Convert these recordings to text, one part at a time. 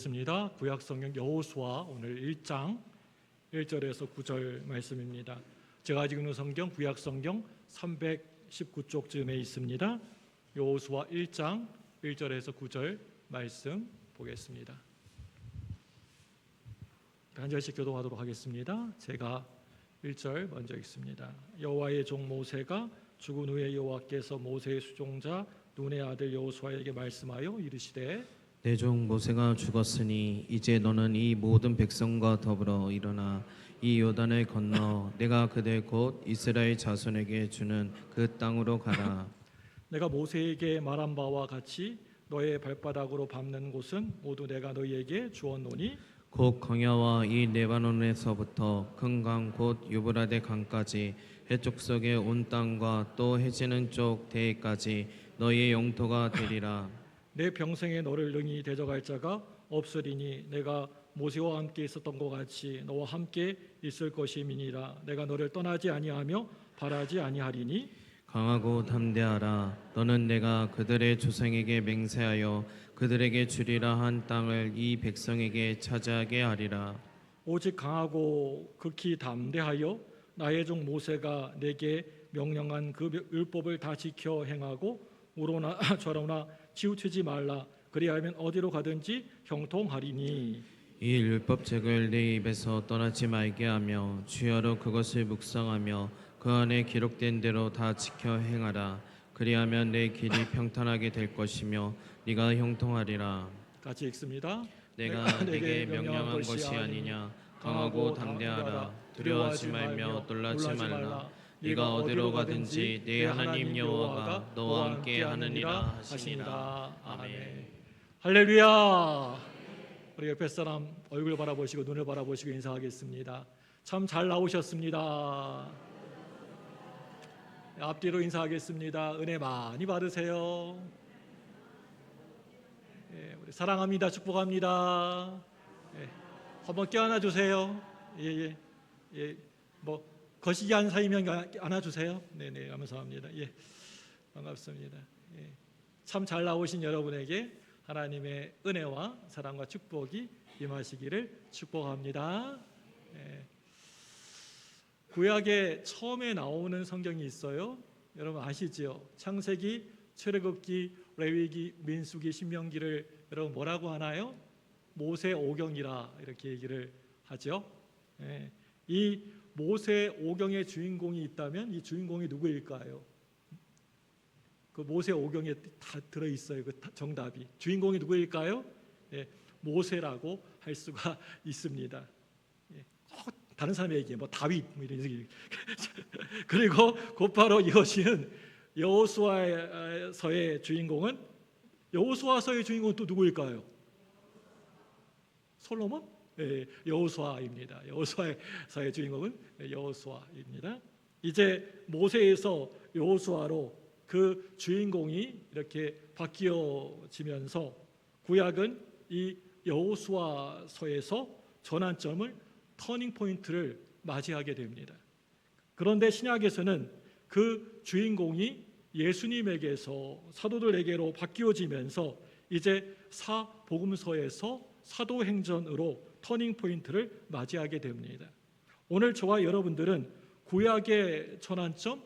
보겠습니다. 구약성경 여호수아 오늘 1장 1절에서 9절 말씀입니다. 제가 가지고 있는 성경 구약성경 319쪽쯤에 있습니다. 여호수아 1장 1절에서 9절 말씀 보겠습니다. 한 절씩 교독하도록 하겠습니다. 제가 1절 먼저 읽습니다. 여호와의 종 모세가 죽은 후에 여호와께서 모세의 수종자 눈의 아들 여호수아에게 말씀하여 이르시되 내 종 모세가 죽었으니 이제 너는 이 모든 백성과 더불어 일어나 이 요단을 건너 내가 그들 곧 이스라엘 자손에게 주는 그 땅으로 가라. 내가 모세에게 말한 바와 같이 너의 발바닥으로 밟는 곳은 모두 내가 너희에게 주었노니 곧 광야와 이 레바논에서부터 큰 강 곧 유브라데 강까지 해쪽 속의 온 땅과 또 해지는 쪽 대해까지 너희의 영토가 되리라. 내 평생에 너를 능히 대적할 자가 없으리니 내가 모세와 함께 있었던 것 같이 너와 함께 있을 것임이니라. 내가 너를 떠나지 아니하며 바라지 아니하리니 강하고 담대하라. 너는 내가 그들의 조상에게 맹세하여 그들에게 주리라 한 땅을 이 백성에게 차지하게 하리라. 오직 강하고 극히 담대하여 나의 종 모세가 내게 명령한 그 율법을 다 지켜 행하고 우로나 좌로나 치우치지 말라. 그리하면 어디로 가든지 형통하리니 이 율법책을 내 입에서 떠나지 말게 하며 주야로 그것을 묵상하며 그 안에 기록된 대로 다 지켜 행하라. 그리하면 내 길이 평탄하게 될 것이며 네가 형통하리라. 같이 읽습니다. 내가 내게 명령한 것이 아니냐. 강하고 담대하라. 두려워하지 말며 놀라지 말라. 네가 어디로 가든지 네 하나님 여호와가 너와 함께 하느니라 하시니라. 아멘. 할렐루야. 우리 옆에 사람 얼굴 바라보시고 눈을 바라보시고 인사하겠습니다. 참 잘 나오셨습니다. 앞뒤로 인사하겠습니다. 은혜 많이 받으세요. 예, 우리 사랑합니다. 축복합니다. 예, 한번 껴안아 주세요. 예. 뭐 거시기 한 사이면 안아주세요. 네네, 감사합니다. 예, 반갑습니다. 예, 참 잘 나오신 여러분에게 하나님의 은혜와 사랑과 축복이 임하시기를 축복합니다. 예. 구약에 처음에 나오는 성경이 있어요. 여러분 아시죠? 창세기, 출애굽기, 레위기, 민수기, 신명기를 여러분 뭐라고 하나요? 모세오경이라 이렇게 얘기를 하죠. 예. 이 모세오경의 주인공이 있다면 이 주인공이 누구일까요? 그 모세오경에 다 들어있어요. 그 정답이. 주인공이 누구일까요? 예, 모세라고 할 수가 있습니다. 예, 다른 사람의 얘기예요. 뭐 다윗 뭐 이런 얘기. 그리고 곧바로 이어지는 여호수아서의 주인공은 여호수아서의 주인공은 또 누구일까요? 솔로몬? 네, 여호수아입니다. 여호수아의 주인공은 여호수아입니다. 이제 모세에서 여호수아로 그 주인공이 이렇게 바뀌어지면서 구약은 이 여호수아서에서 전환점을 터닝 포인트를 맞이하게 됩니다. 그런데 신약에서는 그 주인공이 예수님에게서 사도들에게로 바뀌어지면서 이제 사복음서에서 사도행전으로 터닝 포인트를 맞이하게 됩니다. 오늘 저와 여러분들은 구약의 전환점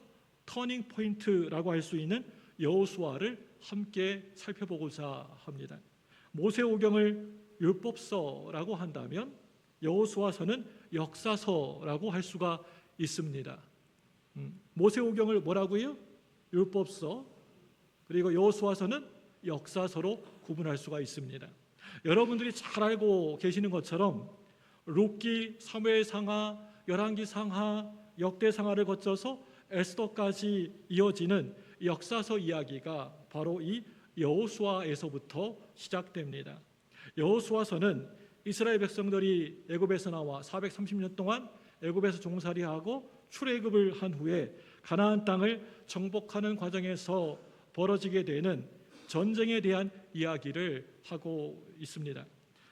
터닝 포인트라고 할 수 있는 여호수아를 함께 살펴보고자 합니다. 모세오경을 율법서라고 한다면 여호수아서는 역사서라고 할 수가 있습니다. 모세오경을 뭐라고요? 율법서. 그리고 여호수아서는 역사서로 구분할 수가 있습니다. 여러분들이 잘 알고 계시는 것처럼 룻기, 사무엘상하, 열왕기상하, 역대상하를 거쳐서 에스더까지 이어지는 역사서 이야기가 바로 이 여호수아에서부터 시작됩니다. 여호수아서는 이스라엘 백성들이 애굽에서 나와 430년 동안 애굽에서 종살이하고 출애굽을 한 후에 가나안 땅을 정복하는 과정에서 벌어지게 되는 전쟁에 대한 이야기를 하고 있습니다.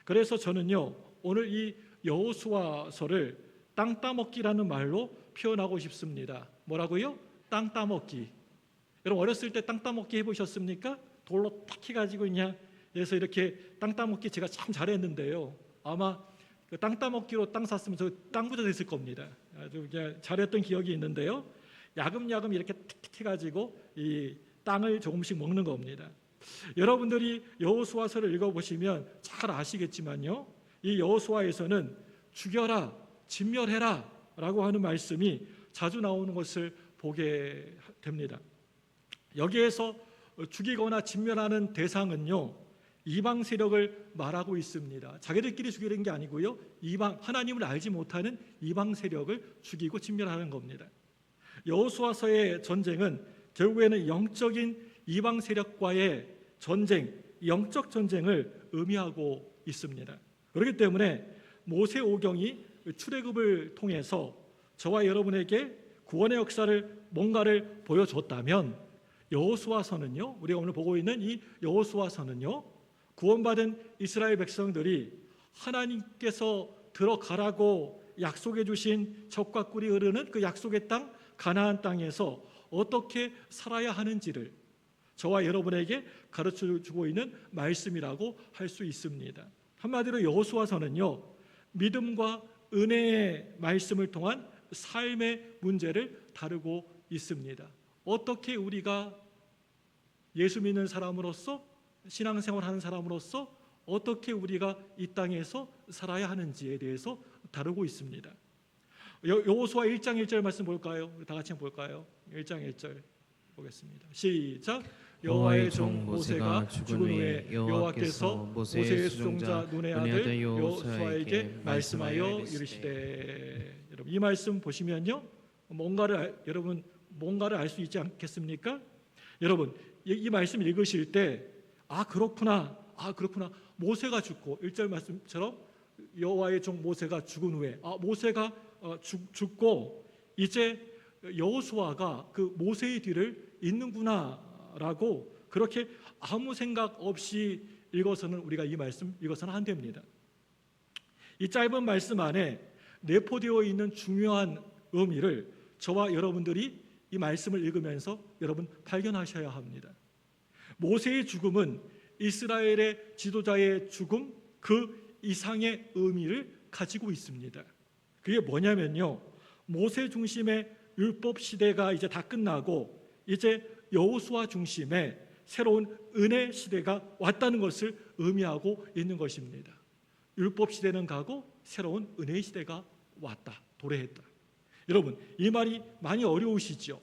그래서 저는요 오늘 이 여호수아서를 땅 따먹기라는 말로 표현하고 싶습니다. 뭐라고요? 땅 따먹기. 여러분 어렸을 때 땅 따먹기 해보셨습니까? 돌로 탁 해가지고 그냥 그래서 이렇게 땅 따먹기 제가 참 잘했는데요. 아마 그 땅 따먹기로 땅 샀으면 저 땅 부자 됐을 겁니다. 아주 그냥 잘했던 기억이 있는데요. 야금야금 이렇게 틱틱 해가지고 이 땅을 조금씩 먹는 겁니다. 여러분들이 여호수아서를 읽어보시면 잘 아시겠지만요, 이 여호수아에서는 죽여라, 진멸해라 라고 하는 말씀이 자주 나오는 것을 보게 됩니다. 여기에서 죽이거나 진멸하는 대상은요, 이방 세력을 말하고 있습니다. 자기들끼리 죽이는 게 아니고요, 이방, 하나님을 알지 못하는 이방 세력을 죽이고 진멸하는 겁니다. 여호수아서의 전쟁은 결국에는 영적인 이방 세력과의 전쟁, 영적 전쟁을 의미하고 있습니다. 그렇기 때문에 모세오경이 출애굽을 통해서 저와 여러분에게 구원의 역사를 뭔가를 보여줬다면, 여호수아서는요, 우리가 오늘 보고 있는 이 여호수아서는요, 구원받은 이스라엘 백성들이 하나님께서 들어가라고 약속해 주신 젖과 꿀이 흐르는 그 약속의 땅 가나안 땅에서 어떻게 살아야 하는지를 저와 여러분에게 가르쳐 주고 있는 말씀이라고 할 수 있습니다. 한마디로 여호수아서는요, 믿음과 은혜의 말씀을 통한 삶의 문제를 다루고 있습니다. 어떻게 우리가 예수 믿는 사람으로서, 신앙생활하는 사람으로서 어떻게 우리가 이 땅에서 살아야 하는지에 대해서 다루고 있습니다. 여호수아 1장 1절 말씀 볼까요? 우리 다 같이 볼까요? 1장 1절 보겠습니다. 시작. 여호와의 종 모세가 죽은 후에 여호와께서 모세의 수종자 눈의 아들 여호수아에게 말씀하여 이르시되. 여러분, 이 말씀 보시면요, 여러분 뭔가를 알 수 있지 않겠습니까? 여러분, 이 말씀 읽으실 때 그렇구나, 모세가 죽고, 1절 말씀처럼 여호와의 종 모세가 죽은 후에 모세가 죽고 이제 여호수아가 그 모세의 뒤를 잇는구나라고, 그렇게 아무 생각 없이 읽어서는 우리가 이 말씀 읽어서는 안 됩니다. 이 짧은 말씀 안에 내포되어 있는 중요한 의미를 저와 여러분들이 이 말씀을 읽으면서 여러분 발견하셔야 합니다. 모세의 죽음은 이스라엘의 지도자의 죽음 그 이상의 의미를 가지고 있습니다. 그게 뭐냐면요, 모세 중심의 율법 시대가 이제 다 끝나고 이제 여호수아 중심의 새로운 은혜 시대가 왔다는 것을 의미하고 있는 것입니다. 율법 시대는 가고 새로운 은혜 시대가 왔다, 도래했다. 여러분, 이 말이 많이 어려우시죠?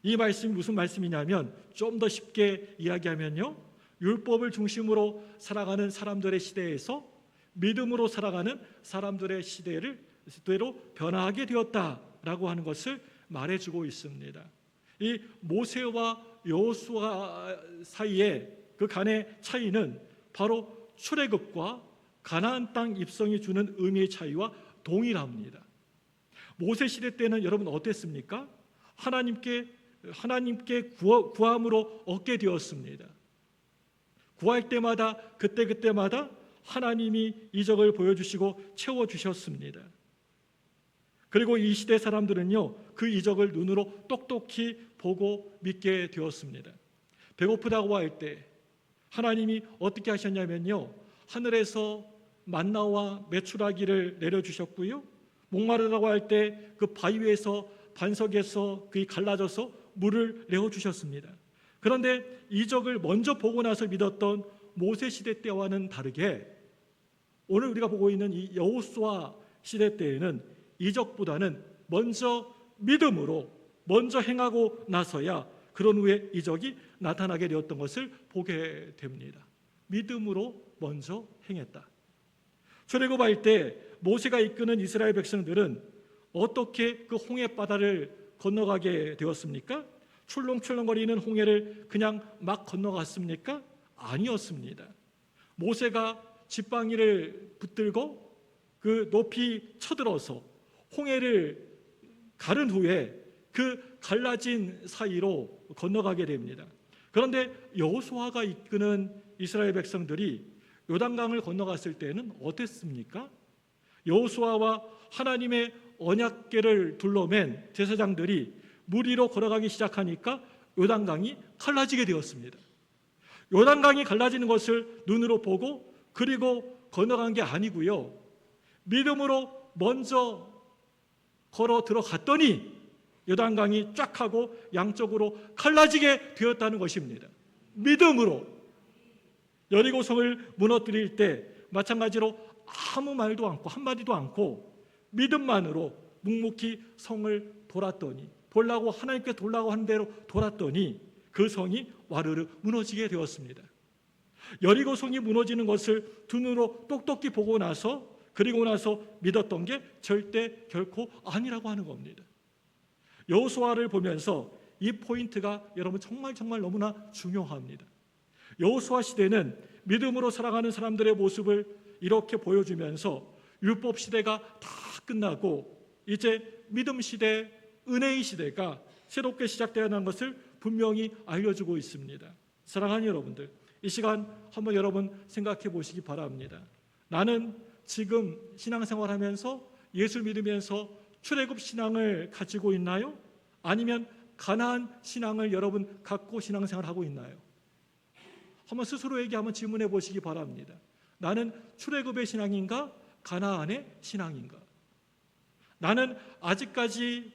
이 말씀이 무슨 말씀이냐면, 좀 더 쉽게 이야기하면요, 율법을 중심으로 살아가는 사람들의 시대에서 믿음으로 살아가는 사람들의 시대로 변화하게 되었다라고 하는 것을 말해주고 있습니다. 이 모세와 여호수아 사이의 그 간의 차이는 바로 출애굽과 가나안 땅 입성이 주는 의미의 차이와 동일합니다. 모세 시대 때는 여러분 어땠습니까? 하나님께 구함으로 얻게 되었습니다. 구할 때마다 그때마다 하나님이 이적을 보여주시고 채워주셨습니다. 그리고 이 시대 사람들은요, 그 이적을 눈으로 똑똑히 보고 믿게 되었습니다. 배고프다고 할 때 하나님이 어떻게 하셨냐면요, 하늘에서 만나와 메추라기를 내려주셨고요, 목마르다고 할 때 그 바위 위에서 반석에서 그게 갈라져서 물을 내어주셨습니다. 그런데 이적을 먼저 보고 나서 믿었던 모세 시대 때와는 다르게 오늘 우리가 보고 있는 이 여호수아 시대 때에는 이적보다는 먼저 믿음으로 먼저 행하고 나서야 그런 후에 이적이 나타나게 되었던 것을 보게 됩니다. 믿음으로 먼저 행했다. 출애굽할 때 모세가 이끄는 이스라엘 백성들은 어떻게 그 홍해 바다를 건너가게 되었습니까? 출렁출렁거리는 홍해를 그냥 막 건너갔습니까? 아니었습니다. 모세가 지팡이를 붙들고 그 높이 쳐들어서 홍해를 가른 후에 그 갈라진 사이로 건너가게 됩니다. 그런데 여호수아가 이끄는 이스라엘 백성들이 요단강을 건너갔을 때는 어땠습니까? 여호수아와 하나님의 언약궤를 둘러맨 제사장들이 물 위로 걸어가기 시작하니까 요단강이 갈라지게 되었습니다. 요단강이 갈라지는 것을 눈으로 보고 그리고 건너간 게 아니고요. 믿음으로 먼저 걸어 들어갔더니 요단강이 쫙 하고 양쪽으로 갈라지게 되었다는 것입니다. 믿음으로. 여리고성을 무너뜨릴 때 마찬가지로 아무 말도 않고 한마디도 않고 믿음만으로 묵묵히 성을 돌았더니, 보려고 하나님께 돌라고 한 대로 돌았더니 그 성이 와르르 무너지게 되었습니다. 여리고성이 무너지는 것을 두 눈으로 똑똑히 보고 나서, 그리고 나서 믿었던 게 절대 결코 아니라고 하는 겁니다. 여호수아를 보면서 이 포인트가 여러분 정말 너무나 중요합니다. 여호수아 시대는 믿음으로 살아가는 사람들의 모습을 이렇게 보여주면서 율법 시대가 다 끝나고 이제 믿음 시대, 은혜의 시대가 새롭게 시작되어야하는 것을 분명히 알려주고 있습니다. 사랑하는 여러분들, 이 시간 한번 여러분 생각해 보시기 바랍니다. 나는 지금 신앙생활하면서 예수 믿으면서 출애굽 신앙을 가지고 있나요? 아니면 가나안 신앙을 여러분 갖고 신앙생활하고 있나요? 한번 스스로에게 한번 질문해 보시기 바랍니다. 나는 출애굽의 신앙인가? 가나안의 신앙인가? 나는 아직까지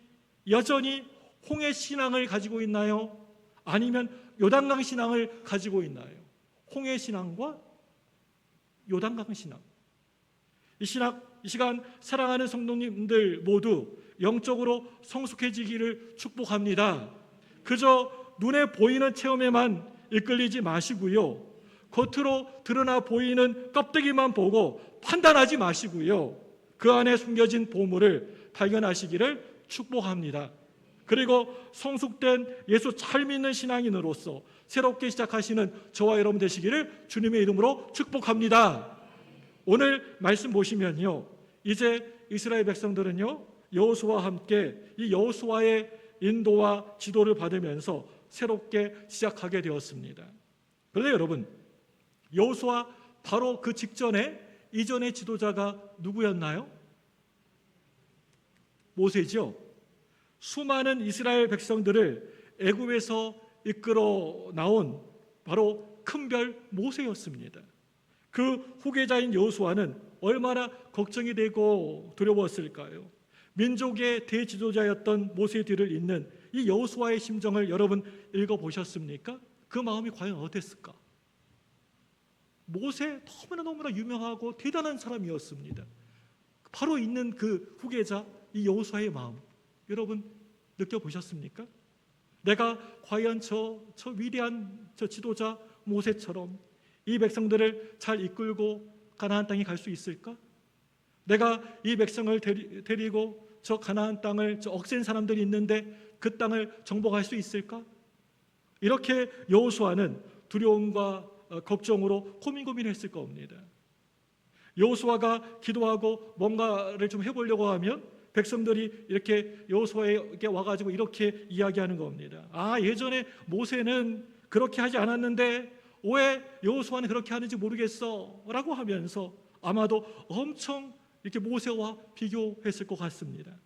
여전히 홍해 신앙을 가지고 있나요? 아니면 요단강 신앙을 가지고 있나요? 홍해 신앙과 요단강 신앙. 이 시간 사랑하는 성도님들 모두 영적으로 성숙해지기를 축복합니다. 그저 눈에 보이는 체험에만 이끌리지 마시고요. 겉으로 드러나 보이는 껍데기만 보고 판단하지 마시고요. 그 안에 숨겨진 보물을 발견하시기를 축복합니다. 그리고 성숙된 예수 잘 믿는 신앙인으로서 새롭게 시작하시는 저와 여러분 되시기를 주님의 이름으로 축복합니다. 오늘 말씀 보시면요, 이제 이스라엘 백성들은요 여호수아와 함께 이 여호수아의 인도와 지도를 받으면서 새롭게 시작하게 되었습니다. 그런데 여러분, 여호수아 바로 그 직전에 이전의 지도자가 누구였나요? 모세죠. 수많은 이스라엘 백성들을 애굽에서 이끌어 나온 바로 큰별 모세였습니다. 그 후계자인 여호수아는 얼마나 걱정이 되고 두려웠을까요? 민족의 대지도자였던 모세 뒤를 잇는 이 여호수아의 심정을 여러분 읽어보셨습니까? 그 마음이 과연 어땠을까? 모세 너무나 유명하고 대단한 사람이었습니다. 바로 있는 그 후계자 이 여호수아의 마음 여러분 느껴보셨습니까? 내가 과연 저 위대한 저 지도자 모세처럼 이 백성들을 잘 이끌고 가나안 땅에 갈 수 있을까? 내가 이 백성을 데리고 저 가나안 땅을, 저 억센 사람들이 있는데 그 땅을 정복할 수 있을까? 이렇게 여호수아는 두려움과 걱정으로 고민했을 겁니다. 여호수아가 기도하고 뭔가를 좀 해보려고 하면 백성들이 이렇게 여호수아에게 와가지고 이렇게 이야기하는 겁니다. 아, 예전에 모세는 그렇게 하지 않았는데 왜 여호수아는 그렇게 하는지 모르겠어 라고 하면서 아마도 엄청 이렇게 모세와 비교했을 것 같습니다.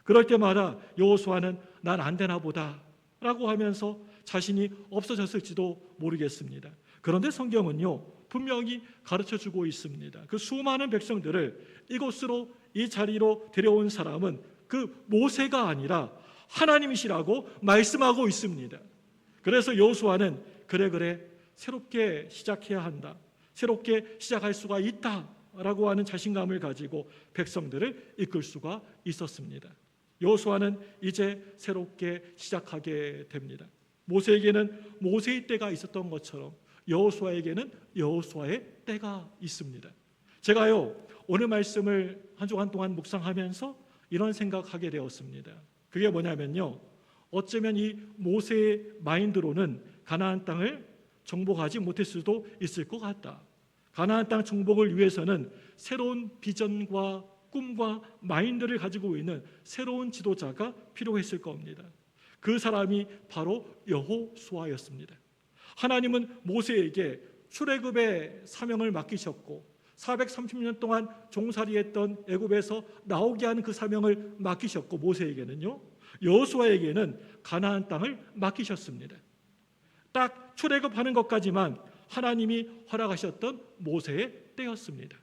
그럴 때마다 여호수아는 난 안 되나 보다 라고 하면서 자신이 없어졌을지도 모르겠습니다. 그런데 성경은요 분명히 가르쳐주고 있습니다. 그 수많은 백성들을 이곳으로 이 자리로 데려온 사람은 그 모세가 아니라 하나님이시라고 말씀하고 있습니다. 그래서 여호수아는 그래 새롭게 시작해야 한다, 새롭게 시작할 수가 있다라고 하는 자신감을 가지고 백성들을 이끌 수가 있었습니다. 여호수아는 이제 새롭게 시작하게 됩니다. 모세에게는 모세의 때가 있었던 것처럼 여호수아에게는 여호수아의 때가 있습니다. 제가요 오늘 말씀을 한 주간 동안 묵상하면서 이런 생각하게 되었습니다. 그게 뭐냐면요, 어쩌면 이 모세의 마인드로는 가나안 땅을 정복하지 못할 수도 있을 것 같다. 가나안 땅 정복을 위해서는 새로운 비전과 꿈과 마인드를 가지고 있는 새로운 지도자가 필요했을 겁니다. 그 사람이 바로 여호수아였습니다. 하나님은 모세에게 출애굽의 사명을 맡기셨고 430년 동안 종살이했던 애굽에서 나오게 하는 그 사명을 맡기셨고, 모세에게는요 여호수아에게는 가나안 땅을 맡기셨습니다. 딱 출애굽하는 것까지만 하나님이 허락하셨던 모세의 때였습니다.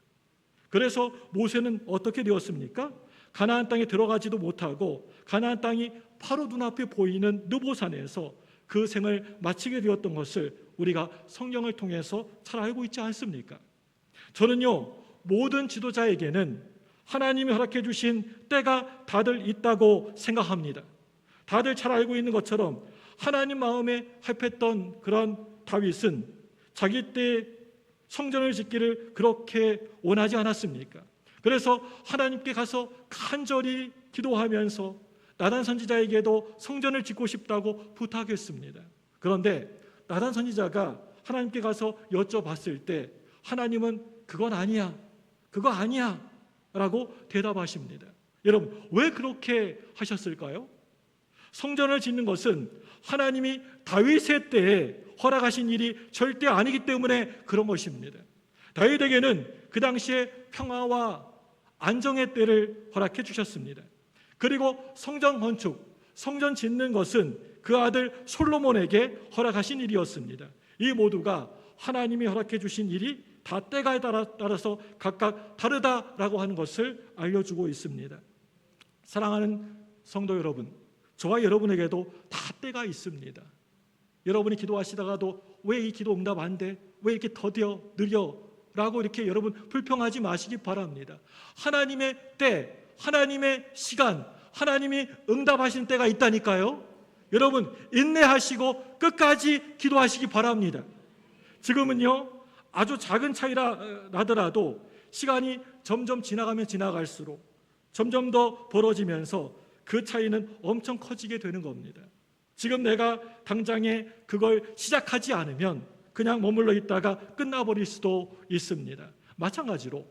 그래서 모세는 어떻게 되었습니까? 가나안 땅에 들어가지도 못하고 가나안 땅이 바로 눈앞에 보이는 느보산에서 그 생을 마치게 되었던 것을 우리가 성경을 통해서 잘 알고 있지 않습니까? 저는요, 모든 지도자에게는 하나님이 허락해 주신 때가 다들 있다고 생각합니다. 다들 잘 알고 있는 것처럼 하나님 마음에 합했던 그런 다윗은 자기 때 성전을 짓기를 그렇게 원하지 않았습니까? 그래서 하나님께 가서 간절히 기도하면서 나단 선지자에게도 성전을 짓고 싶다고 부탁했습니다. 그런데 나단 선지자가 하나님께 가서 여쭤봤을 때 하나님은 그건 아니야, 그거 아니야 라고 대답하십니다. 여러분, 왜 그렇게 하셨을까요? 성전을 짓는 것은 하나님이 다윗의 때에 허락하신 일이 절대 아니기 때문에 그런 것입니다. 다윗에게는 그 당시에 평화와 안정의 때를 허락해 주셨습니다. 그리고 성전 건축, 성전 짓는 것은 그 아들 솔로몬에게 허락하신 일이었습니다. 이 모두가 하나님이 허락해 주신 일이 다 때가 따라서 각각 다르다라고 하는 것을 알려주고 있습니다. 사랑하는 성도 여러분, 저와 여러분에게도 다 때가 있습니다. 여러분이 기도하시다가도 왜 이 기도 응답 안 돼? 왜 이렇게 더뎌? 느려? 라고 이렇게 여러분 불평하지 마시기 바랍니다. 하나님의 때, 하나님의 시간, 하나님이 응답하신 때가 있다니까요. 여러분 인내하시고 끝까지 기도하시기 바랍니다. 지금은요, 아주 작은 차이라 나더라도 시간이 점점 지나가면 지나갈수록 점점 더 벌어지면서 그 차이는 엄청 커지게 되는 겁니다. 지금 내가 당장에 그걸 시작하지 않으면 그냥 머물러 있다가 끝나버릴 수도 있습니다. 마찬가지로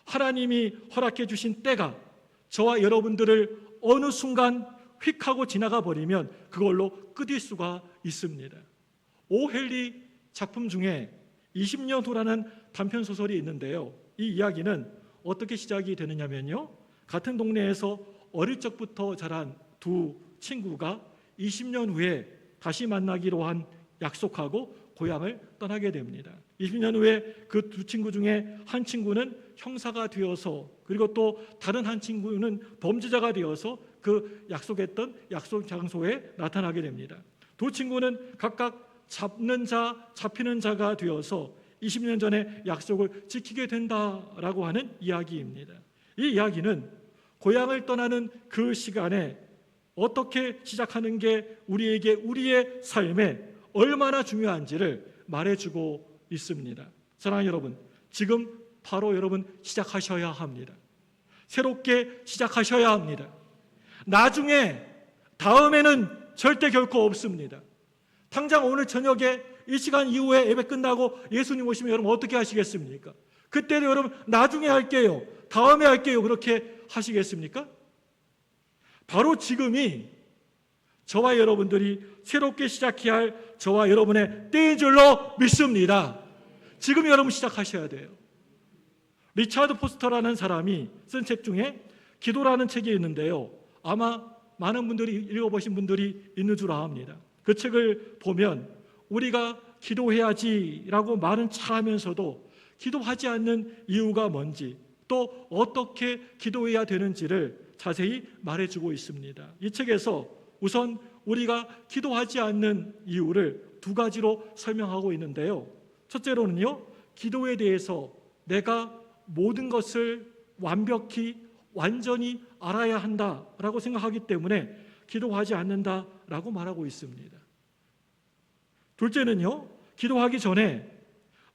하나님이 허락해 주신 때가 저와 여러분들을 어느 순간 휙 하고 지나가 버리면 그걸로 끝일 수가 있습니다. 오헨리 작품 중에 20년 후라는 단편 소설이 있는데요, 이 이야기는 어떻게 시작이 되느냐면요, 같은 동네에서 어릴 적부터 자란 두 친구가 20년 후에 다시 만나기로 한 약속하고 고향을 떠나게 됩니다. 20년 후에 그 두 친구 중에 한 친구는 형사가 되어서, 그리고 또 다른 한 친구는 범죄자가 되어서 그 약속했던 약속 장소에 나타나게 됩니다. 두 친구는 각각 잡는 자, 잡히는 자가 되어서 20년 전에 약속을 지키게 된다라고 하는 이야기입니다. 이 이야기는 고향을 떠나는 그 시간에 어떻게 시작하는 게 우리에게 우리의 삶에 얼마나 중요한지를 말해주고 있습니다. 사랑하는 여러분, 지금 바로 여러분 시작하셔야 합니다. 새롭게 시작하셔야 합니다. 나중에, 다음에는 절대 결코 없습니다. 당장 오늘 저녁에 이 시간 이후에 예배 끝나고 예수님 오시면 여러분 어떻게 하시겠습니까? 그때도 여러분 나중에 할게요, 다음에 할게요, 그렇게 하시겠습니까? 바로 지금이 저와 여러분들이 새롭게 시작해야 할 저와 여러분의 때인 줄로 믿습니다. 지금 여러분 시작하셔야 돼요. 리차드 포스터라는 사람이 쓴 책 중에 기도라는 책이 있는데요, 아마 많은 분들이 읽어보신 분들이 있는 줄 압니다. 그 책을 보면 우리가 기도해야지라고 말은 잘하면서도 기도하지 않는 이유가 뭔지, 또 어떻게 기도해야 되는지를 자세히 말해주고 있습니다. 이 책에서 우선 우리가 기도하지 않는 이유를 두 가지로 설명하고 있는데요, 첫째로는요, 기도에 대해서 내가 모든 것을 완벽히 완전히 알아야 한다라고 생각하기 때문에 기도하지 않는다라고 말하고 있습니다. 둘째는요, 기도하기 전에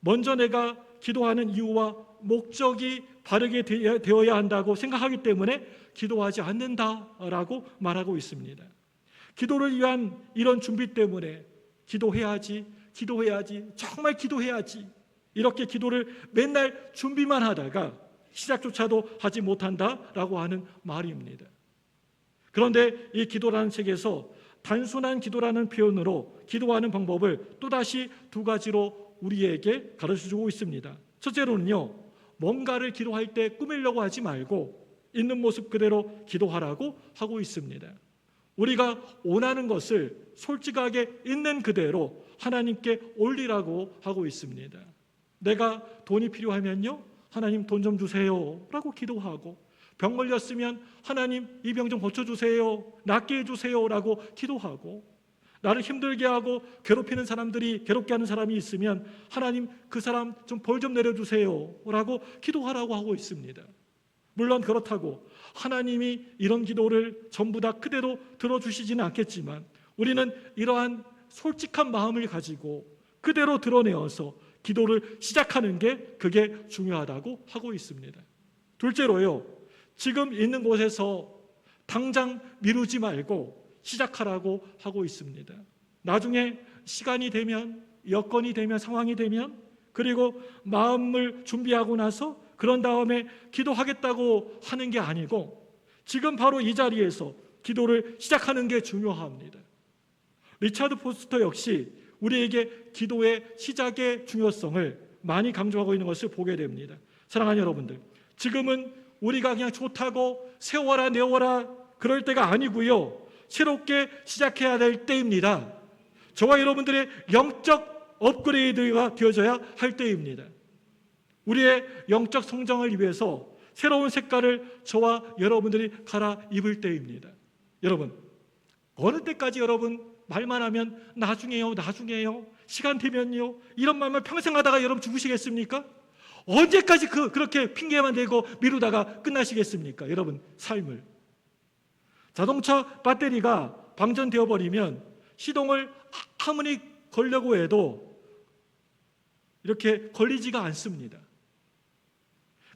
먼저 내가 기도하는 이유와 목적이 바르게 되어야 한다고 생각하기 때문에 기도하지 않는다라고 말하고 있습니다. 기도를 위한 이런 준비 때문에 기도해야지, 정말 기도해야지, 이렇게 기도를 맨날 준비만 하다가 시작조차도 하지 못한다라고 하는 말입니다. 그런데 이 기도라는 책에서 단순한 기도라는 표현으로 기도하는 방법을 또다시 두 가지로 우리에게 가르쳐주고 있습니다. 첫째로는요, 뭔가를 기도할 때 꾸미려고 하지 말고 있는 모습 그대로 기도하라고 하고 있습니다. 우리가 원하는 것을 솔직하게 있는 그대로 하나님께 올리라고 하고 있습니다. 내가 돈이 필요하면요, 하나님 돈 좀 주세요 라고 기도하고, 병 걸렸으면 하나님 이 병 좀 고쳐주세요, 낫게 해주세요 라고 기도하고, 나를 힘들게 하고 괴롭히는 사람들이, 괴롭게 하는 사람이 있으면 하나님 그 사람 좀 벌 좀 내려주세요 라고 기도하라고 하고 있습니다. 물론 그렇다고 하나님이 이런 기도를 전부 다 그대로 들어주시지는 않겠지만, 우리는 이러한 솔직한 마음을 가지고 그대로 드러내어서 기도를 시작하는 게 그게 중요하다고 하고 있습니다. 둘째로요, 지금 있는 곳에서 당장 미루지 말고 시작하라고 하고 있습니다. 나중에 시간이 되면, 여건이 되면, 상황이 되면, 그리고 마음을 준비하고 나서 그런 다음에 기도하겠다고 하는 게 아니고 지금 바로 이 자리에서 기도를 시작하는 게 중요합니다. 리차드 포스터 역시 우리에게 기도의 시작의 중요성을 많이 강조하고 있는 것을 보게 됩니다. 사랑하는 여러분들, 지금은 우리가 그냥 좋다고 세워라 내워라 그럴 때가 아니고요, 새롭게 시작해야 될 때입니다. 저와 여러분들의 영적 업그레이드가 되어져야 할 때입니다. 우리의 영적 성장을 위해서 새로운 색깔을 저와 여러분들이 갈아입을 때입니다. 여러분, 어느 때까지 여러분 말만 하면 나중에요, 나중에요, 시간 되면요, 이런 말만 평생 하다가 여러분 죽으시겠습니까? 언제까지 그렇게 핑계만 대고 미루다가 끝나시겠습니까? 여러분 삶을. 자동차 배터리가 방전되어 버리면 시동을 아무리 걸려고 해도 이렇게 걸리지가 않습니다.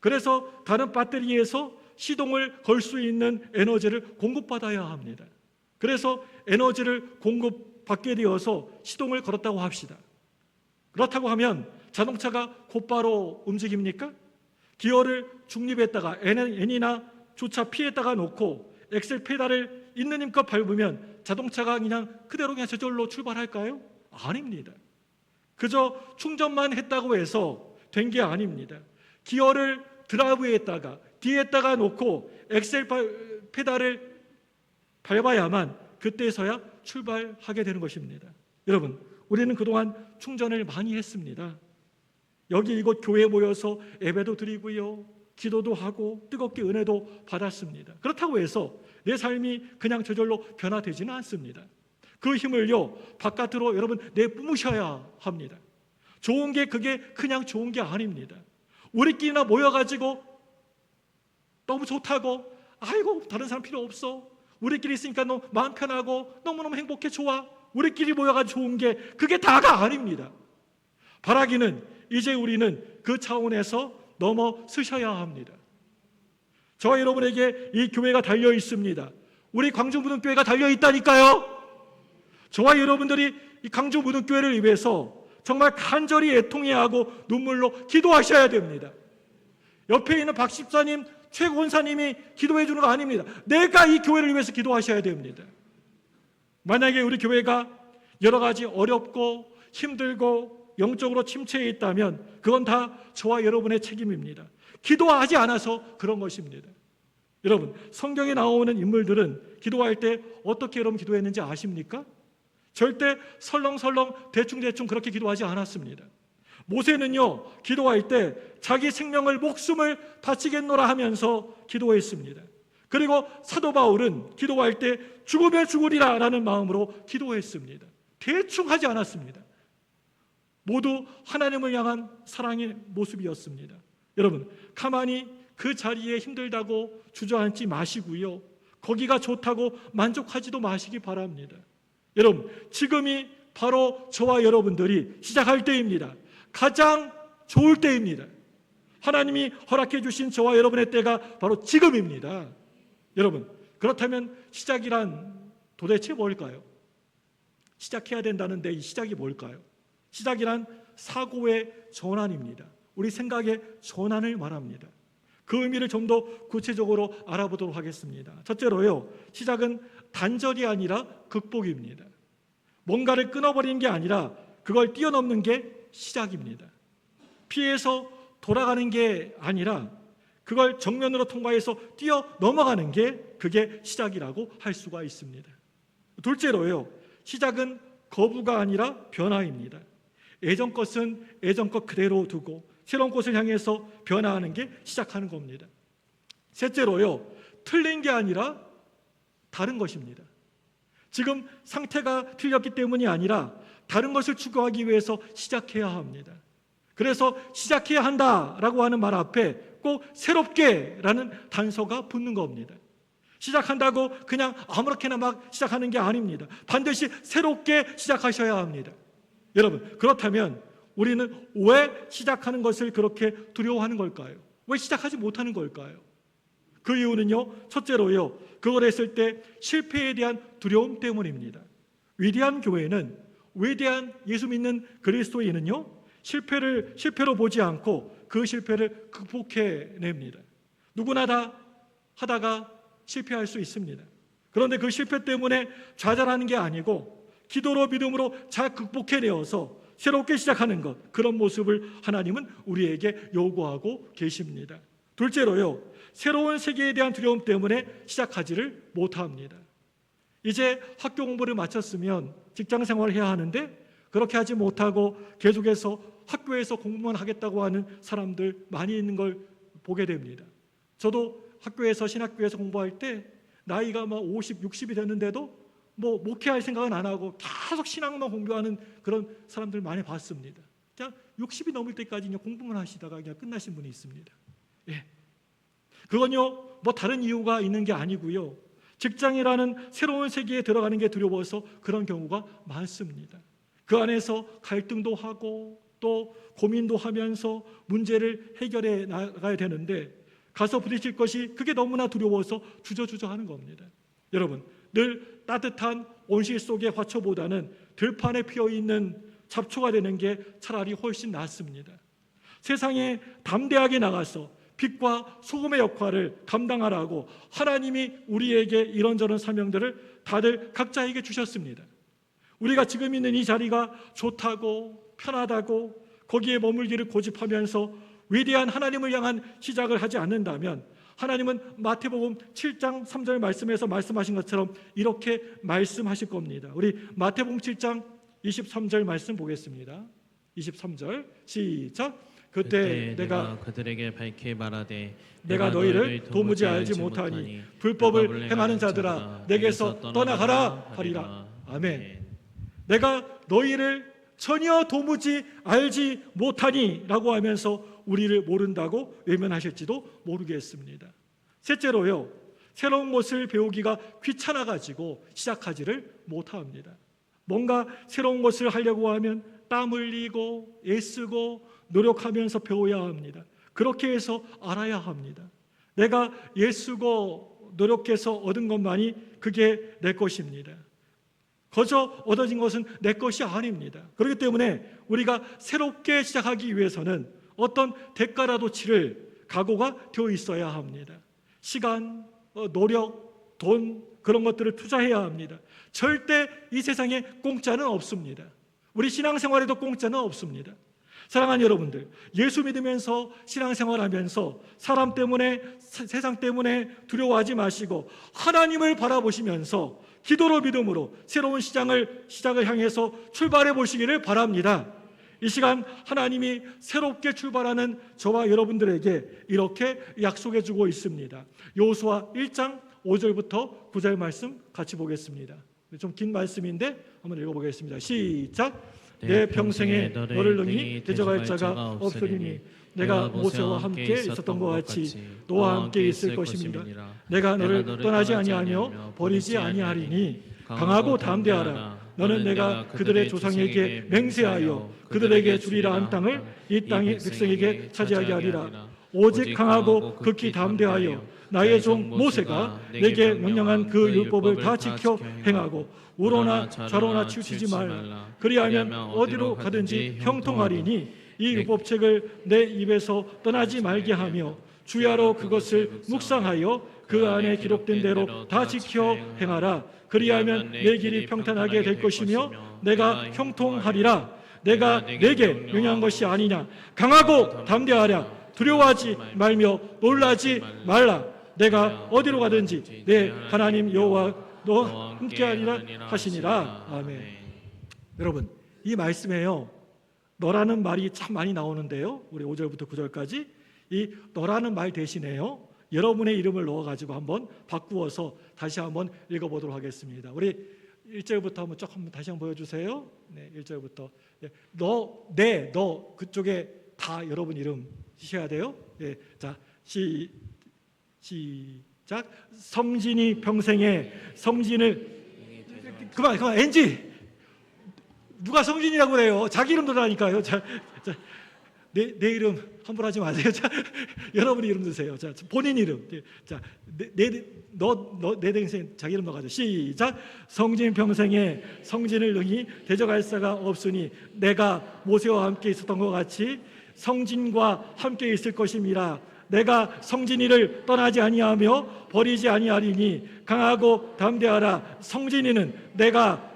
그래서 다른 배터리에서 시동을 걸 수 있는 에너지를 공급받아야 합니다. 그래서 에너지를 공급받게 되어서 시동을 걸었다고 합시다. 그렇다고 하면 자동차가 곧바로 움직입니까? 기어를 중립에다가 N이나 주차 P에다가 놓고 엑셀 페달을 있는 힘껏 밟으면 자동차가 그대로 저절로 출발할까요? 아닙니다. 그저 충전만 했다고 해서 된 게 아닙니다. 기어를 드라이브에다가 D에다가 놓고 엑셀 페달을 밟아야만 그때서야 출발하게 되는 것입니다. 여러분, 우리는 그동안 충전을 많이 했습니다. 여기 이곳 교회에 모여서 예배도 드리고요, 기도도 하고 뜨겁게 은혜도 받았습니다. 그렇다고 해서 내 삶이 그냥 저절로 변화되지는 않습니다. 그 힘을요, 바깥으로 여러분 내뿜으셔야 합니다. 좋은 게 그게 그냥 좋은 게 아닙니다. 우리끼리나 모여가지고 너무 좋다고, 아이고 다른 사람 필요 없어, 우리끼리 있으니까 너무 마음 편하고 너무너무 행복해, 좋아, 우리끼리 모여가지고 좋은 게 그게 다가 아닙니다. 바라기는 이제 우리는 그 차원에서 넘어서셔야 합니다. 저와 여러분에게 이 교회가 달려 있습니다. 우리 광주무등교회가 달려 있다니까요. 저와 여러분들이 이 광주무등교회를 위해서 정말 간절히 애통해하고 눈물로 기도하셔야 됩니다. 옆에 있는 박 집사님, 최 권사님이 기도해 주는 거 아닙니다. 내가 이 교회를 위해서 기도하셔야 됩니다. 만약에 우리 교회가 여러 가지 어렵고 힘들고 영적으로 침체해 있다면 그건 다 저와 여러분의 책임입니다. 기도하지 않아서 그런 것입니다. 여러분, 성경에 나오는 인물들은 기도할 때 어떻게 여러분 기도했는지 아십니까? 절대 설렁설렁 대충대충 그렇게 기도하지 않았습니다. 모세는요, 기도할 때 자기 생명을, 목숨을 바치겠노라 하면서 기도했습니다. 그리고 사도 바울은 기도할 때 죽으면 죽으리라 라는 마음으로 기도했습니다. 대충 하지 않았습니다. 모두 하나님을 향한 사랑의 모습이었습니다. 여러분, 가만히 그 자리에 힘들다고 주저앉지 마시고요, 거기가 좋다고 만족하지도 마시기 바랍니다. 여러분, 지금이 바로 저와 여러분들이 시작할 때입니다. 가장 좋을 때입니다. 하나님이 허락해 주신 저와 여러분의 때가 바로 지금입니다. 여러분, 그렇다면 시작이란 도대체 뭘까요? 시작해야 된다는데 이 시작이 뭘까요? 시작이란 사고의 전환입니다. 우리 생각의 전환을 말합니다. 그 의미를 좀 더 구체적으로 알아보도록 하겠습니다. 첫째로요, 시작은 단절이 아니라 극복입니다. 뭔가를 끊어버리는 게 아니라 그걸 뛰어넘는 게 시작입니다. 피해서 돌아가는 게 아니라 그걸 정면으로 통과해서 뛰어 넘어가는 게 그게 시작이라고 할 수가 있습니다. 둘째로요, 시작은 거부가 아니라 변화입니다. 예전 것은 예전 것 그대로 두고 새로운 것을 향해서 변화하는 게 시작하는 겁니다. 셋째로요, 틀린 게 아니라 다른 것입니다. 지금 상태가 틀렸기 때문이 아니라 다른 것을 추구하기 위해서 시작해야 합니다. 그래서 시작해야 한다라고 하는 말 앞에 꼭 새롭게라는 단서가 붙는 겁니다. 시작한다고 그냥 아무렇게나 막 시작하는 게 아닙니다. 반드시 새롭게 시작하셔야 합니다. 여러분, 그렇다면 우리는 왜 시작하는 것을 그렇게 두려워하는 걸까요? 왜 시작하지 못하는 걸까요? 그 이유는요, 첫째로요, 그걸 했을 때 실패에 대한 두려움 때문입니다. 위대한 교회는, 위대한 예수 믿는 그리스도인은요, 실패로 보지 않고 그 실패를 극복해냅니다. 누구나 다 하다가 실패할 수 있습니다. 그런데 그 실패 때문에 좌절하는 게 아니고 기도로 믿음으로 잘 극복해내어서 새롭게 시작하는 것, 그런 모습을 하나님은 우리에게 요구하고 계십니다. 둘째로요, 새로운 세계에 대한 두려움 때문에 시작하지를 못합니다. 이제 학교 공부를 마쳤으면 직장 생활을 해야 하는데 그렇게 하지 못하고 계속해서 학교에서 공부만 하겠다고 하는 사람들 많이 있는 걸 보게 됩니다. 저도 학교에서, 신학교에서 공부할 때 나이가 막 50, 60이 됐는데도 뭐 목회할 생각은 안 하고 계속 신앙만 공부하는 그런 사람들 많이 봤습니다. 그냥 60이 넘을 때까지 그냥 공부만 하시다가 그냥 끝나신 분이 있습니다. 예. 그건요, 뭐 다른 이유가 있는 게 아니고요, 직장이라는 새로운 세계에 들어가는 게 두려워서 그런 경우가 많습니다. 그 안에서 갈등도 하고 또 고민도 하면서 문제를 해결해 나가야 되는데 가서 부딪힐 것이 그게 너무나 두려워서 주저주저 하는 겁니다. 여러분, 늘 따뜻한 온실 속의 화초보다는 들판에 피어있는 잡초가 되는 게 차라리 훨씬 낫습니다. 세상에 담대하게 나가서 빛과 소금의 역할을 감당하라고 하나님이 우리에게 이런저런 사명들을 다들 각자에게 주셨습니다. 우리가 지금 있는 이 자리가 좋다고 편하다고 거기에 머물기를 고집하면서 위대한 하나님을 향한 시작을 하지 않는다면 하나님은 마태복음 7장 3절 말씀에서 말씀하신 것처럼 이렇게 말씀하실 겁니다. 우리 마태복음 7장 23절 말씀 보겠습니다. 23절 시작. 그때 내가 그들에게 밝히 말하되 내가 너희를 도무지 알지 못하니 불법을 행하는 자들아 내게서 떠나가라 하리라. 아멘. 내가 너희를 전혀 도무지 알지 못하니 라고 하면서 우리를 모른다고 외면하실지도 모르겠습니다. 셋째로요, 새로운 것을 배우기가 귀찮아가지고 시작하지를 못합니다. 뭔가 새로운 것을 하려고 하면 땀 흘리고 애쓰고 노력하면서 배워야 합니다. 그렇게 해서 알아야 합니다. 내가 애쓰고 노력해서 얻은 것만이 그게 내 것입니다. 거저 얻어진 것은 내 것이 아닙니다. 그렇기 때문에 우리가 새롭게 시작하기 위해서는 어떤 대가라도 치를 각오가 되어 있어야 합니다. 시간, 노력, 돈, 그런 것들을 투자해야 합니다. 절대 이 세상에 공짜는 없습니다. 우리 신앙생활에도 공짜는 없습니다. 사랑하는 여러분들, 예수 믿으면서 신앙생활하면서 사람 때문에, 세상 때문에 두려워하지 마시고 하나님을 바라보시면서 기도로 믿음으로 새로운 시작을 향해서 출발해 보시기를 바랍니다. 이 시간 하나님이 새롭게 출발하는 저와 여러분들에게 이렇게 약속해 주고 있습니다. 여호수아 1장 5절부터 9절 말씀 같이 보겠습니다. 좀 긴 말씀인데 한번 읽어보겠습니다. 시작. 내 평생에 너를 능히 대적할 자가 없으리니 내가 모세와 함께 있었던 것 같이 너와 함께 있을 것입니다. 내가 너를 떠나지 아니하며 버리지 아니하리니 강하고 담대하라. 너는 내가 그들의 조상에게 맹세하여 그들에게 주리라 한 땅을 이 땅의 백성에게 차지하게 하리라. 오직 강하고 극히 담대하여 나의 종 모세가 내게 명령한 그 율법을 다 지켜 행하고 우로나 좌로나 치우치지 말라. 그리하면 어디로 가든지 형통하리니 이 율법책을 내 입에서 떠나지 말게 하며 주야로 그것을 묵상하여 그 안에 기록된 대로 다 지켜 행하라. 그리하면 내 길이 평탄하게 될 것이며 내가 형통하리라. 내가 내게 명령한 것이 아니냐. 강하고 담대하라. 두려워하지 말며 놀라지 말라. 내가 어디로 가든지 내 하나님 여호와 너와 함께하리라 하시니라. 아멘. 여러분, 이 말씀에요, 너라는 말이 참 많이 나오는데요, 우리 5절부터 9절까지 이 너라는 말 대신에요, 여러분의 이름을 넣어가지고 한번 바꾸어서 다시 한번 읽어보도록 하겠습니다. 우리 1절부터 한번 조금 다시 한번 보여주세요. 네, 1절부터. 너 그쪽에 다 여러분 이름 쓰셔야 돼요. 예, 자, 시작. 성진이 평생에 성진을 그만 NG. 누가 성진이라고 그래요? 자기 이름 넣으라니까요. 자, 내 이름 함부로 하지 마세요. 자, 여러분 이름 넣으세요. 자, 본인 이름. 자, 내 동생 자기 이름 넣어가지고 시작. 성진 평생에 성진을 능히 대적할 자가 없으니 내가 모세와 함께 있었던 것 같이 성진과 함께 있을 것임이라. 내가 성진이를 떠나지 아니하며 버리지 아니하리니 강하고 담대하라. 성진이는 내가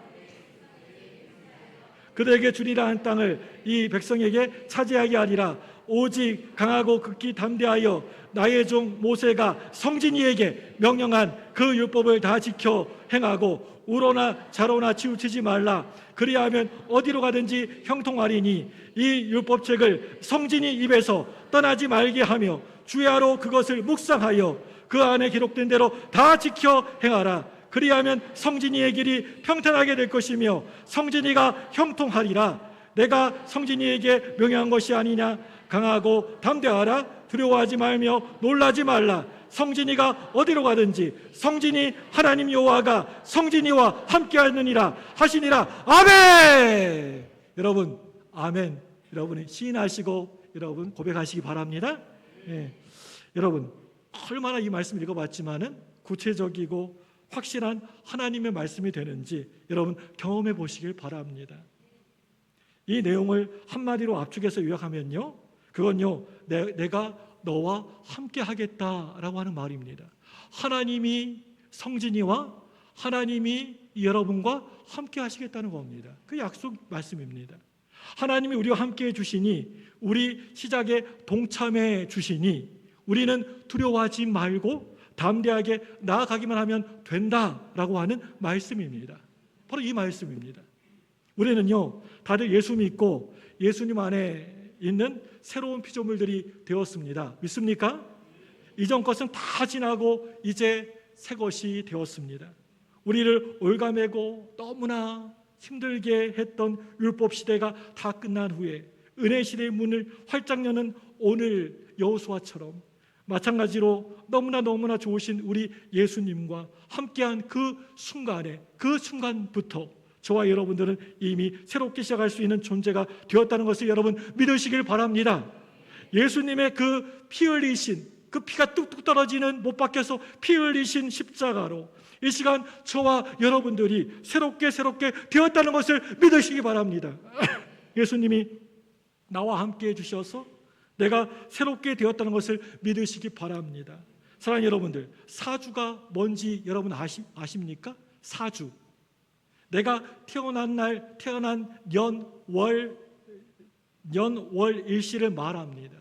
그들에게 주리라 한 땅을 이 백성에게 차지하게 하리라. 오직 강하고 극히 담대하여 나의 종 모세가 성진이에게 명령한 그 율법을 다 지켜 행하고 우로나 좌로나 치우치지 말라. 그리하면 어디로 가든지 형통하리니 이 율법책을 성진이 입에서 떠나지 말게 하며 주야로 그것을 묵상하여 그 안에 기록된 대로 다 지켜 행하라. 그리하면 성진이의 길이 평탄하게 될 것이며 성진이가 형통하리라. 내가 성진이에게 명령한 것이 아니냐. 강하고 담대하라. 두려워하지 말며 놀라지 말라. 성진이가 어디로 가든지 성진이 하나님 여호와가 성진이와 함께하느니라 하시니라. 아멘. 여러분, 아멘. 여러분이 시인하시고 여러분 고백하시기 바랍니다. 예. 여러분, 얼마나 이 말씀 읽어봤지만은 구체적이고 확실한 하나님의 말씀이 되는지 여러분 경험해 보시길 바랍니다. 이 내용을 한마디로 압축해서 요약하면요, 그건요, 내가 너와 함께 하겠다라고 하는 말입니다. 하나님이 성진이와 하나님이 여러분과 함께 하시겠다는 겁니다. 그 약속 말씀입니다. 하나님이 우리와 함께 해주시니, 우리 시작에 동참해 주시니 우리는 두려워하지 말고 담대하게 나아가기만 하면 된다라고 하는 말씀입니다. 바로 이 말씀입니다. 우리는요, 다들 예수 믿고 예수님 안에 있는 새로운 피조물들이 되었습니다. 믿습니까? 이전 것은 다 지나고 이제 새 것이 되었습니다. 우리를 올가매고 너무나 힘들게 했던 율법 시대가 다 끝난 후에 은혜 시대의 문을 활짝 여는 오늘 여호수아처럼 마찬가지로 너무나 좋으신 우리 예수님과 함께한 그 순간에, 그 순간부터 저와 여러분들은 이미 새롭게 시작할 수 있는 존재가 되었다는 것을 여러분 믿으시길 바랍니다. 예수님의 그 피 흘리신, 그 피가 뚝뚝 떨어지는 못 박혀서 피 흘리신 십자가로 이 시간 저와 여러분들이 새롭게 되었다는 것을 믿으시기 바랍니다. 예수님이 나와 함께 해주셔서 내가 새롭게 되었다는 것을 믿으시기 바랍니다. 사랑하는 여러분들, 사주가 뭔지 여러분 아십니까? 사주. 내가 태어난 날, 태어난 년, 월, 일시를 말합니다.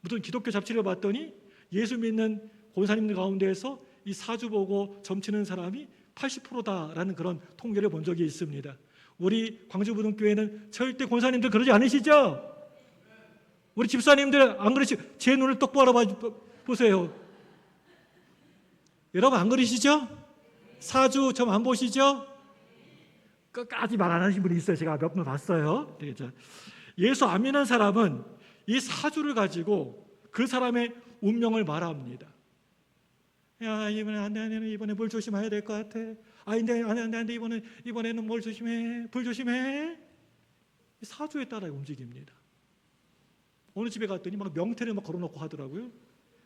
무슨 기독교 잡지를 봤더니 예수 믿는 권사님들 가운데에서 이 사주 보고 점치는 사람이 80%다라는 그런 통계를 본 적이 있습니다. 우리 광주부흥교회는 절대 권사님들 그러지 않으시죠? 우리 집사님들 안 그러시죠? 제 눈을 똑바로 보세요. 여러분 안 그러시죠? 사주 점 안 보시죠? 끝까지 말 안 하시는 분이 있어요. 제가 몇 분 봤어요. 예수 안 믿는 사람은 이 사주를 가지고 그 사람의 운명을 말합니다. 야, 이번에 안 돼, 이번에 뭘 조심해야 될 것 같아. 안 돼, 이번에는 뭘 조심해, 불 조심해. 사주에 따라 움직입니다. 어느 집에 갔더니 막 명태를 막 걸어놓고 하더라고요.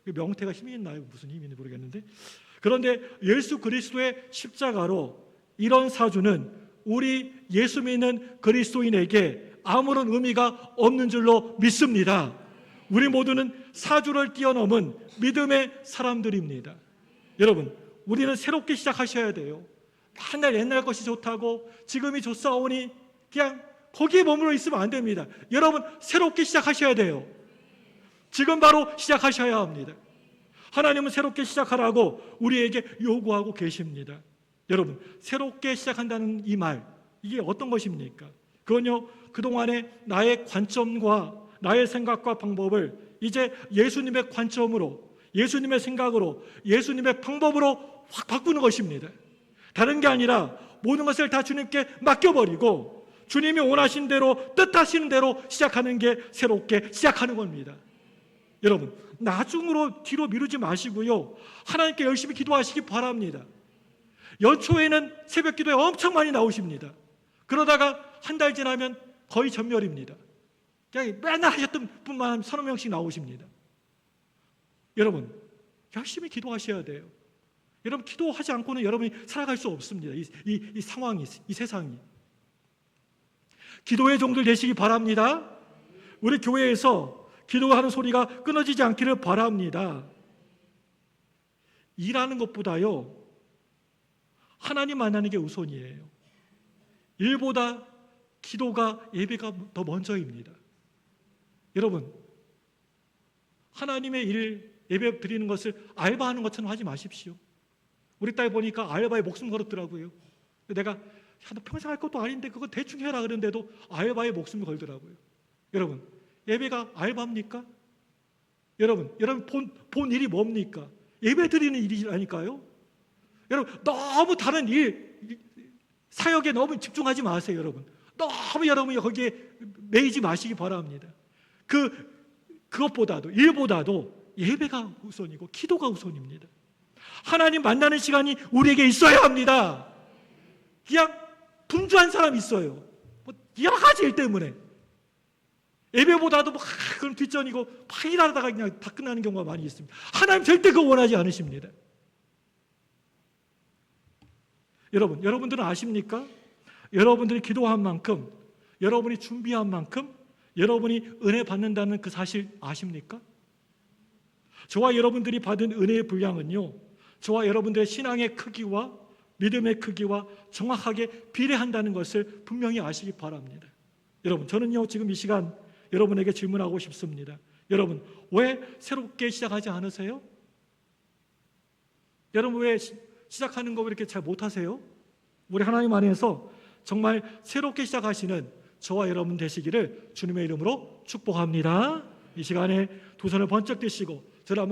명태가 힘이 있나요? 무슨 힘이 있는지 모르겠는데. 그런데 예수 그리스도의 십자가로 이런 사주는 우리 예수 믿는 그리스도인에게 아무런 의미가 없는 줄로 믿습니다. 우리 모두는 사주를 뛰어넘은 믿음의 사람들입니다. 여러분, 우리는 새롭게 시작하셔야 돼요. 맨날 옛날 것이 좋다고 지금이 좋사오니 그냥 거기에 머물러 있으면 안 됩니다. 여러분, 새롭게 시작하셔야 돼요. 지금 바로 시작하셔야 합니다. 하나님은 새롭게 시작하라고 우리에게 요구하고 계십니다. 여러분, 새롭게 시작한다는 이 말, 이게 어떤 것입니까? 그건요, 그동안의 나의 관점과 나의 생각과 방법을 이제 예수님의 관점으로, 예수님의 생각으로, 예수님의 방법으로 확 바꾸는 것입니다. 다른 게 아니라 모든 것을 다 주님께 맡겨버리고 주님이 원하신 대로, 뜻하시는 대로 시작하는 게 새롭게 시작하는 겁니다. 여러분, 나중으로 뒤로 미루지 마시고요, 하나님께 열심히 기도하시기 바랍니다. 연초에는 새벽 기도에 엄청 많이 나오십니다. 그러다가 한 달 지나면 거의 전멸입니다. 그냥 맨날 하셨던 분만 한 서너 명씩 나오십니다. 여러분, 열심히 기도하셔야 돼요. 여러분, 기도하지 않고는 여러분이 살아갈 수 없습니다. 이 상황이, 이 세상이. 기도의 종들 되시기 바랍니다. 우리 교회에서 기도하는 소리가 끊어지지 않기를 바랍니다. 일하는 것보다요, 하나님 만나는 게 우선이에요. 일보다 기도가, 예배가 더 먼저입니다. 여러분, 하나님의 일, 예배 드리는 것을 알바하는 것처럼 하지 마십시오. 우리 딸 보니까 알바에 목숨 걸었더라고요. 내가 너 평생 할 것도 아닌데 그거 대충 해라 그러는데도 알바에 목숨을 걸더라고요. 여러분, 예배가 알바입니까? 여러분 본 일이 뭡니까? 예배 드리는 일이라니까요. 여러분, 너무 다른 일, 사역에 너무 집중하지 마세요. 여러분, 너무 여러분이 거기에 매이지 마시기 바랍니다. 그것보다도, 일보다도 예배가 우선이고 기도가 우선입니다. 하나님 만나는 시간이 우리에게 있어야 합니다. 그냥 분주한 사람이 있어요. 뭐 여러 가지 일 때문에 예배보다도 막 그런 뒷전이고 막 일하다가 그냥 다 끝나는 경우가 많이 있습니다. 하나님 절대 그거 원하지 않으십니다. 여러분들은 아십니까? 여러분들이 기도한 만큼, 여러분이 준비한 만큼 여러분이 은혜 받는다는 그 사실 아십니까? 저와 여러분들이 받은 은혜의 분량은요, 저와 여러분들의 신앙의 크기와 믿음의 크기와 정확하게 비례한다는 것을 분명히 아시기 바랍니다. 여러분, 저는요 지금 이 시간 여러분에게 질문하고 싶습니다. 여러분, 왜 새롭게 시작하지 않으세요? 여러분, 왜 시작하는 거 왜 이렇게 잘 못하세요? 우리 하나님 안에서 정말 새롭게 시작하시는 저와 여러분 되시기를 주님의 이름으로 축복합니다. 이 시간에 두 손을 번쩍 드시고 저를 한번